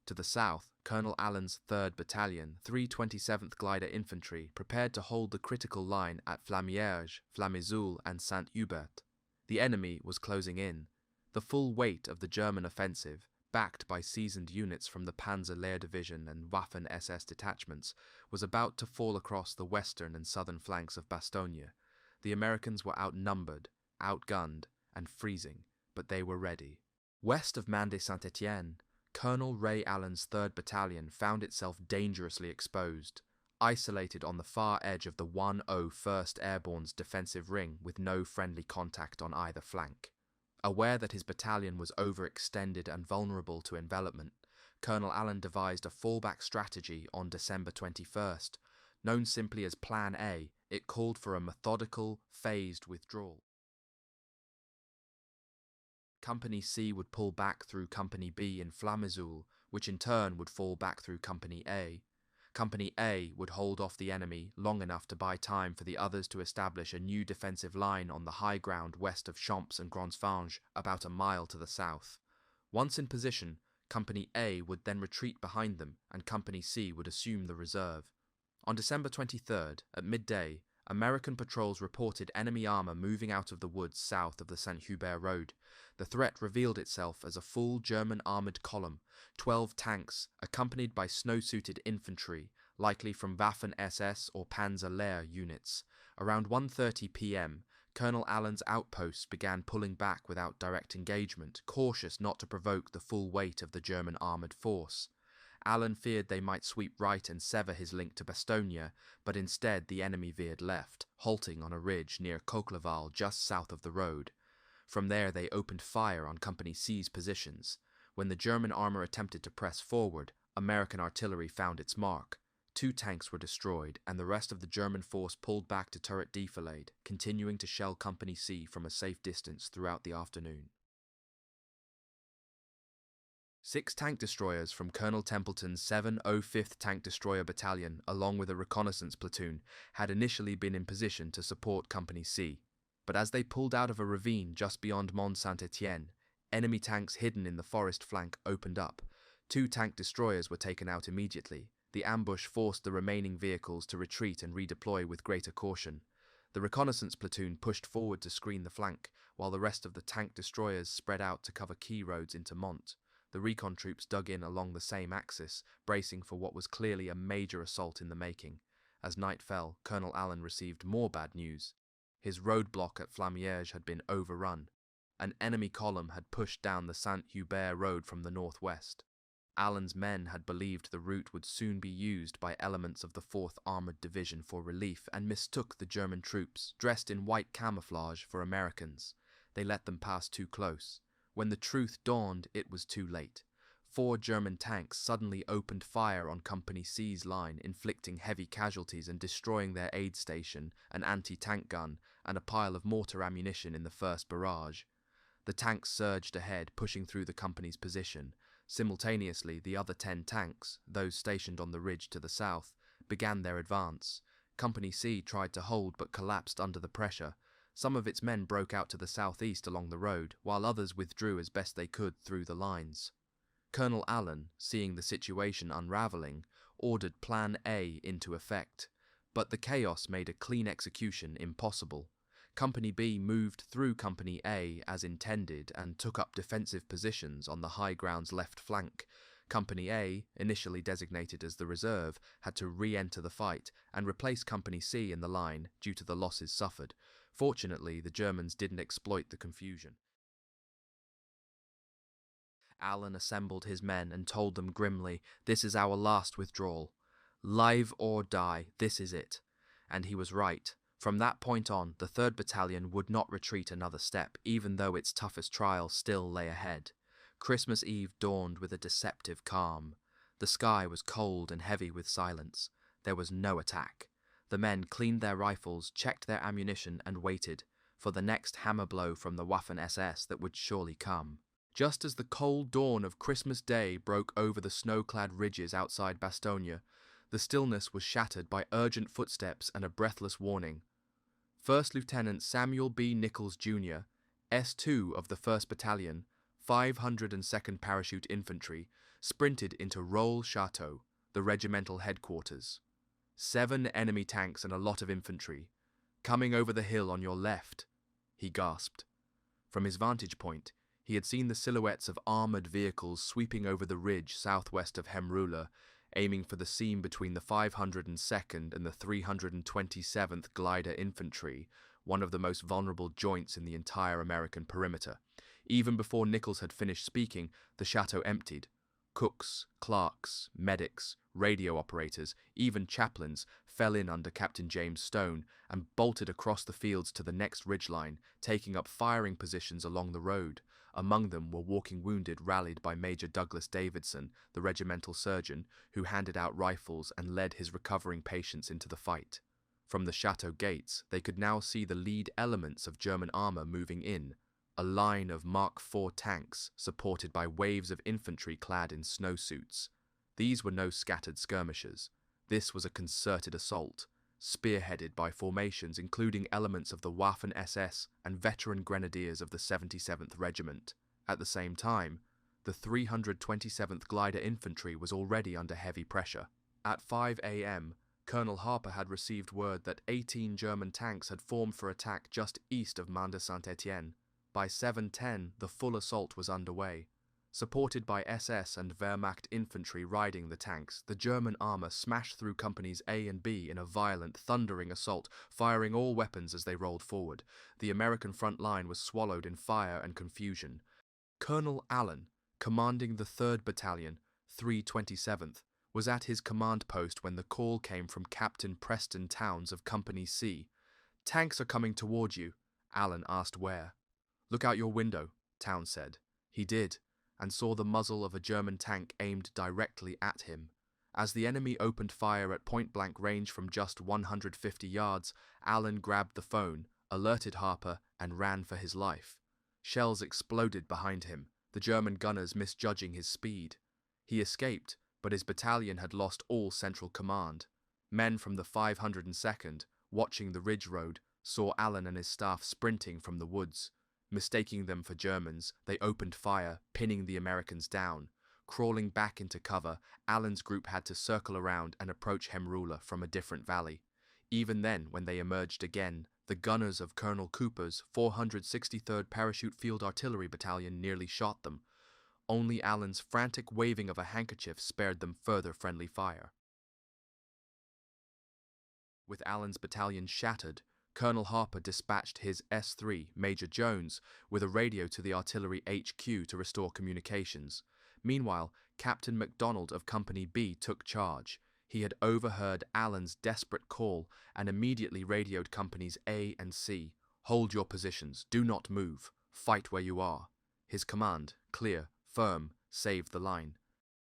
To the south, Colonel Allen's 3rd Battalion, 327th Glider Infantry, prepared to hold the critical line at Flamierge, Flamizoul and Saint-Hubert. The enemy was closing in. The full weight of the German offensive, backed by seasoned units from the Panzer Division and Waffen SS detachments, was about to fall across the western and southern flanks of Bastogne. The Americans were outnumbered, outgunned, and freezing, but they were ready. West of Mende-Saint-Étienne, Colonel Ray Allen's 3rd Battalion found itself dangerously exposed, isolated on the far edge of the 101st Airborne's defensive ring with no friendly contact on either flank. Aware that his battalion was overextended and vulnerable to envelopment, Colonel Allen devised a fallback strategy on December 21st. Known simply as Plan A, it called for a methodical, phased withdrawal. Company C would pull back through Company B in Flamizoul, which in turn would fall back through Company A. Company A would hold off the enemy long enough to buy time for the others to establish a new defensive line on the high ground west of Champs and Grandvange, about a mile to the south. Once in position, Company A would then retreat behind them, and Company C would assume the reserve. On December 23rd, at midday, American patrols reported enemy armor moving out of the woods south of the Saint-Hubert road. The threat revealed itself as a full German armoured column, 12 tanks, accompanied by snow-suited infantry, likely from Waffen SS or Panzer Lehr units. Around 1:30 p.m., Colonel Allen's outposts began pulling back without direct engagement, cautious not to provoke the full weight of the German armoured force. Allen feared they might sweep right and sever his link to Bastogne, but instead the enemy veered left, halting on a ridge near Coqueleval just south of the road. From there they opened fire on Company C's positions. When the German armor attempted to press forward, American artillery found its mark. 2 tanks were destroyed, and the rest of the German force pulled back to turret defilade, continuing to shell Company C from a safe distance throughout the afternoon. 6 tank destroyers from Colonel Templeton's 705th Tank Destroyer Battalion, along with a reconnaissance platoon, had initially been in position to support Company C. But as they pulled out of a ravine just beyond Mont Saint-Étienne, enemy tanks hidden in the forest flank opened up. 2 tank destroyers were taken out immediately. The ambush forced the remaining vehicles to retreat and redeploy with greater caution. The reconnaissance platoon pushed forward to screen the flank, while the rest of the tank destroyers spread out to cover key roads into Mont. The recon troops dug in along the same axis, bracing for what was clearly a major assault in the making. As night fell, Colonel Allen received more bad news. His roadblock at Flamierge had been overrun. An enemy column had pushed down the Saint-Hubert road from the northwest. Allen's men had believed the route would soon be used by elements of the 4th Armored Division for relief and mistook the German troops, dressed in white camouflage, for Americans. They let them pass too close. When the truth dawned, it was too late. 4 German tanks suddenly opened fire on Company C's line, inflicting heavy casualties and destroying their aid station, an anti-tank gun, and a pile of mortar ammunition in the first barrage. The tanks surged ahead, pushing through the company's position. Simultaneously, the other 10 tanks, those stationed on the ridge to the south, began their advance. Company C tried to hold but collapsed under the pressure. Some of its men broke out to the southeast along the road, while others withdrew as best they could through the lines. Colonel Allen, seeing the situation unraveling, ordered Plan A into effect, but the chaos made a clean execution impossible. Company B moved through Company A as intended and took up defensive positions on the high ground's left flank. Company A, initially designated as the reserve, had to re-enter the fight and replace Company C in the line due to the losses suffered. Fortunately, the Germans didn't exploit the confusion. Allen assembled his men and told them grimly, "This is our last withdrawal. Live or die, this is it." And he was right. From that point on, the 3rd Battalion would not retreat another step, even though its toughest trial still lay ahead. Christmas Eve dawned with a deceptive calm. The sky was cold and heavy with silence. There was no attack. The men cleaned their rifles, checked their ammunition, and waited for the next hammer blow from the Waffen SS that would surely come. Just as the cold dawn of Christmas Day broke over the snow-clad ridges outside Bastogne, the stillness was shattered by urgent footsteps and a breathless warning. First Lieutenant Samuel B. Nichols, Jr., S2 of the 1st Battalion, 502nd Parachute Infantry, sprinted into Rolle Chateau, the regimental headquarters. 7 enemy tanks and a lot of infantry. "Coming over the hill on your left," he gasped. From his vantage point, he had seen the silhouettes of armoured vehicles sweeping over the ridge southwest of Hemrula, aiming for the seam between the 502nd and the 327th Glider Infantry, one of the most vulnerable joints in the entire American perimeter. Even before Nichols had finished speaking, the chateau emptied. Cooks, clerks, medics, radio operators, even chaplains fell in under Captain James Stone and bolted across the fields to the next ridgeline, taking up firing positions along the road. Among them were walking wounded rallied by Major Douglas Davidson, the regimental surgeon, who handed out rifles and led his recovering patients into the fight. From the chateau gates, they could now see the lead elements of German armour moving in, a line of Mark IV tanks supported by waves of infantry clad in snowsuits. These were no scattered skirmishers. This was a concerted assault, spearheaded by formations including elements of the Waffen SS and veteran grenadiers of the 77th Regiment. At the same time, the 327th Glider Infantry was already under heavy pressure. At 5 a.m., Colonel Harper had received word that 18 German tanks had formed for attack just east of Mende-Saint-Étienne. By 7:10, the full assault was underway. Supported by SS and Wehrmacht infantry riding the tanks, the German armour smashed through companies A and B in a violent, thundering assault, firing all weapons as they rolled forward. The American front line was swallowed in fire and confusion. Colonel Allen, commanding the 3rd Battalion, 327th, was at his command post when the call came from Captain Preston Towns of Company C. "Tanks are coming toward you," Allen asked where. "Look out your window," Towns said. He did, and saw the muzzle of a German tank aimed directly at him. As the enemy opened fire at point-blank range from just 150 yards, Allen grabbed the phone, alerted Harper, and ran for his life. Shells exploded behind him, the German gunners misjudging his speed. He escaped, but his battalion had lost all central command. Men from the 502nd, watching the ridge road, saw Allen and his staff sprinting from the woods. Mistaking them for Germans, they opened fire, pinning the Americans down. Crawling back into cover, Allen's group had to circle around and approach Hemrula from a different valley. Even then, when they emerged again, the gunners of Colonel Cooper's 463rd Parachute Field Artillery Battalion nearly shot them. Only Allen's frantic waving of a handkerchief spared them further friendly fire. With Allen's battalion shattered, Colonel Harper dispatched his S3, Major Jones, with a radio to the artillery HQ to restore communications. Meanwhile, Captain MacDonald of Company B took charge. He had overheard Allen's desperate call and immediately radioed Companies A and C. "Hold your positions. Do not move. Fight where you are." His command, clear, firm, saved the line.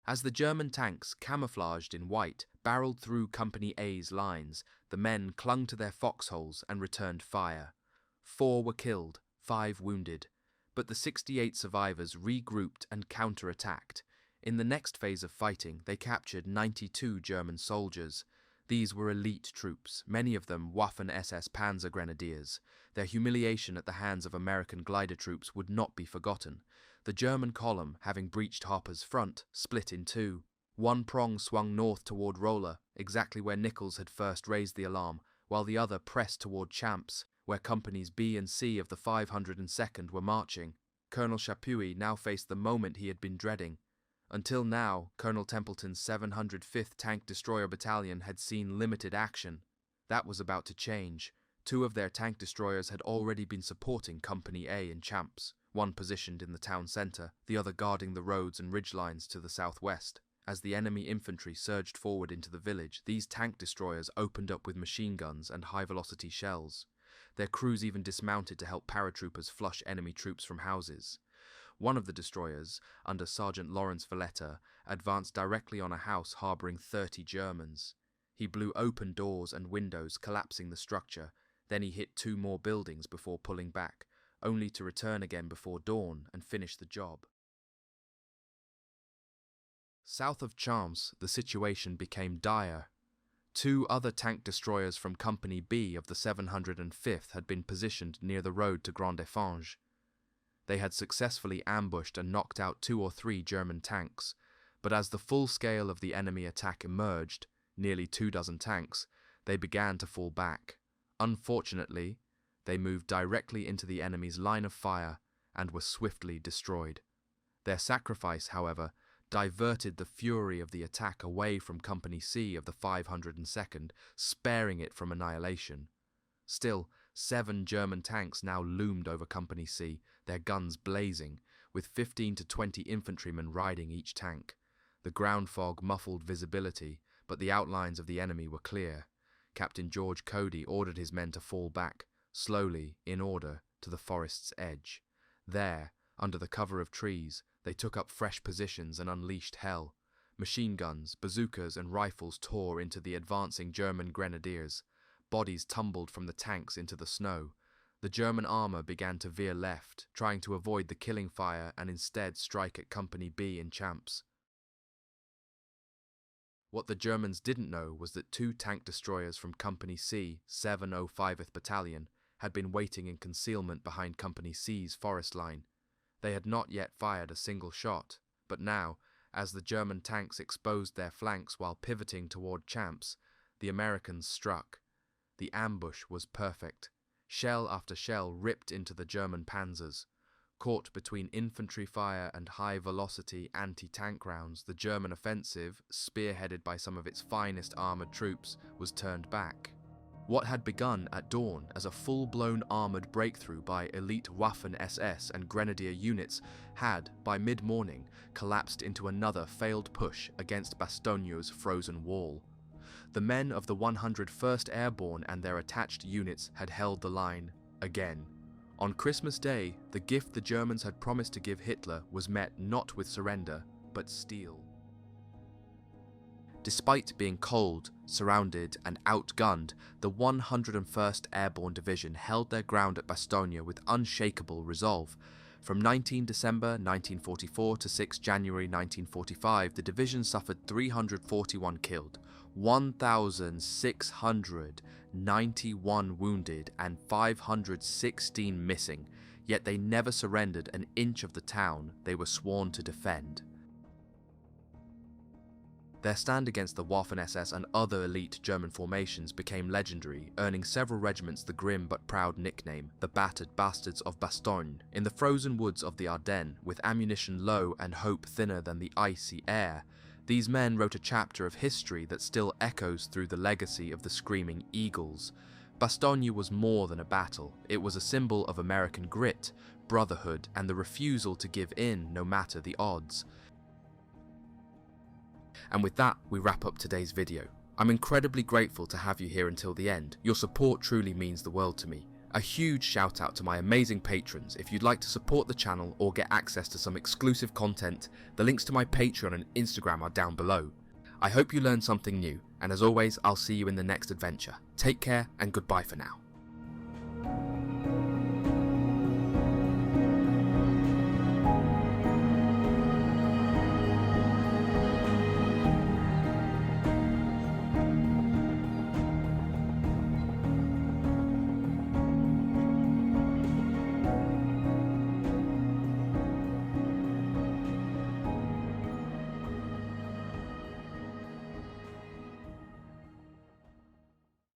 As the German tanks, camouflaged in white, barreled through Company A's lines, the men clung to their foxholes and returned fire. 4 were killed, 5 wounded, but the 68 survivors regrouped and counterattacked. In the next phase of fighting, they captured 92 German soldiers. These were elite troops, many of them Waffen SS Panzer grenadiers. Their humiliation at the hands of American glider troops would not be forgotten. The German column, having breached Harper's front, split in two. One prong swung north toward Roller, exactly where Nichols had first raised the alarm, while the other pressed toward Champs, where companies B and C of the 502nd were marching. Colonel Chapuis now faced the moment he had been dreading. Until now, Colonel Templeton's 705th Tank Destroyer Battalion had seen limited action. That was about to change. 2 of their tank destroyers had already been supporting Company A in Champs, one positioned in the town centre, the other guarding the roads and ridgelines to the southwest. As the enemy infantry surged forward into the village, these tank destroyers opened up with machine guns and high-velocity shells. Their crews even dismounted to help paratroopers flush enemy troops from houses. One of the destroyers, under Sergeant Lawrence Valletta, advanced directly on a house harboring 30 Germans. He blew open doors and windows, collapsing the structure. Then he hit 2 more buildings before pulling back, only to return again before dawn and finish the job. South of Champs, the situation became dire. 2 other tank destroyers from Company B of the 705th had been positioned near the road to Grand-Effange. They had successfully ambushed and knocked out 2 or 3 German tanks, but as the full scale of the enemy attack emerged, nearly 24 tanks, they began to fall back. Unfortunately, they moved directly into the enemy's line of fire and were swiftly destroyed. Their sacrifice, however, diverted the fury of the attack away from Company C of the 502nd, sparing it from annihilation. Still, 7 German tanks now loomed over Company C, their guns blazing, with 15 to 20 infantrymen riding each tank. The ground fog muffled visibility, but the outlines of the enemy were clear. Captain George Cody ordered his men to fall back, slowly, in order, to the forest's edge. There, under the cover of trees, they took up fresh positions and unleashed hell. Machine guns, bazookas and rifles tore into the advancing German grenadiers. Bodies tumbled from the tanks into the snow. The German armour began to veer left, trying to avoid the killing fire and instead strike at Company B in Champs. What the Germans didn't know was that 2 tank destroyers from Company C, 705th Battalion, had been waiting in concealment behind Company C's forest line. They had not yet fired a single shot, but now, as the German tanks exposed their flanks while pivoting toward Champs, the Americans struck. The ambush was perfect. Shell after shell ripped into the German panzers. Caught between infantry fire and high-velocity anti-tank rounds, the German offensive, spearheaded by some of its finest armoured troops, was turned back. What had begun at dawn as a full-blown armoured breakthrough by elite Waffen SS and Grenadier units had, by mid-morning, collapsed into another failed push against Bastogne's frozen wall. The men of the 101st Airborne and their attached units had held the line again. On Christmas Day, the gift the Germans had promised to give Hitler was met not with surrender, but steel. Despite being cold, surrounded and outgunned, the 101st Airborne Division held their ground at Bastogne with unshakable resolve. From 19 December 1944 to 6 January 1945, the division suffered 341 killed, 1,691 wounded and 516 missing, yet they never surrendered an inch of the town they were sworn to defend. Their stand against the Waffen SS and other elite German formations became legendary, earning several regiments the grim but proud nickname, the Battered Bastards of Bastogne. In the frozen woods of the Ardennes, with ammunition low and hope thinner than the icy air, these men wrote a chapter of history that still echoes through the legacy of the Screaming Eagles. Bastogne was more than a battle. It was a symbol of American grit, brotherhood, and the refusal to give in no matter the odds. And with that, we wrap up today's video. I'm incredibly grateful to have you here until the end. Your support truly means the world to me. A huge shout out to my amazing patrons. If you'd like to support the channel or get access to some exclusive content, the links to my Patreon and Instagram are down below. I hope you learned something new, and as always, I'll see you in the next adventure. Take care and goodbye for now.